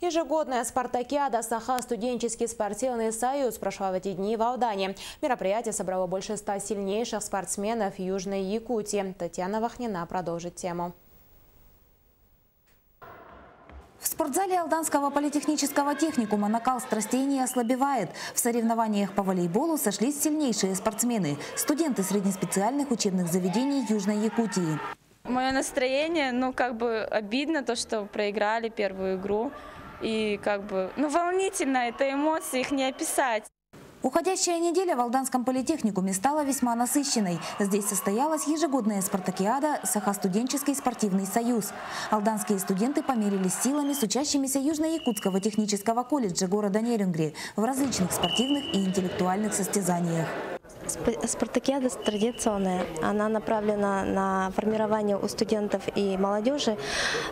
Ежегодная спартакиада «Саха» студенческий спортивный союз прошла в эти дни в Алдане. Мероприятие собрало больше 100 сильнейших спортсменов Южной Якутии. Татьяна Вахнина продолжит тему. В спортзале Алданского политехнического техникума накал страстей не ослабевает. В соревнованиях по волейболу сошлись сильнейшие спортсмены – студенты среднеспециальных учебных заведений Южной Якутии. Мое настроение, обидно то, что проиграли первую игру. И волнительно, это эмоции, их не описать. Уходящая неделя в Алданском политехникуме стала весьма насыщенной. Здесь состоялась ежегодная спартакиада «Саха» студенческий спортивный союз. Алданские студенты померились силами с учащимися Южно-Якутского технического колледжа города Нерюнгри в различных спортивных и интеллектуальных состязаниях. Спартакиада традиционная. Она направлена на формирование у студентов и молодежи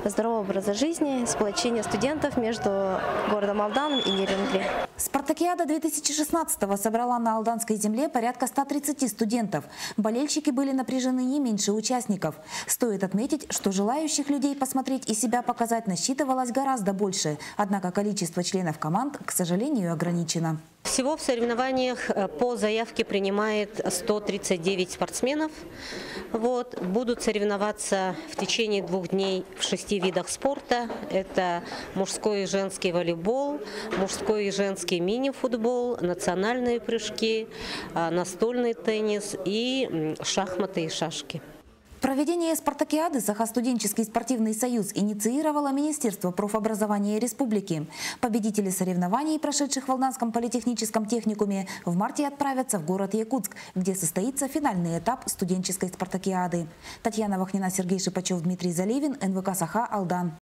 здорового образа жизни, сплочение студентов между городом Алданом и Нерюнгри. Спартакиада 2016-го собрала на алданской земле порядка 130 студентов. Болельщики были напряжены не меньше участников. Стоит отметить, что желающих людей посмотреть и себя показать насчитывалось гораздо больше. Однако количество членов команд, к сожалению, ограничено. Всего в соревнованиях по заявке принимает 139 спортсменов. Будут соревноваться в течение 2 дней в 6 видах спорта. Это мужской и женский волейбол, мужской и женский мини-футбол, национальные прыжки, настольный теннис и шахматы и шашки. Проведение спартакиады «Саха» студенческий спортивный союз инициировало Министерство профобразования Республики. Победители соревнований, прошедших в Алданском политехническом техникуме, в марте отправятся в город Якутск, где состоится финальный этап студенческой спартакиады. Татьяна Вахнина, Сергей Шипачев, Дмитрий Заливин, НВК «Саха», Алдан.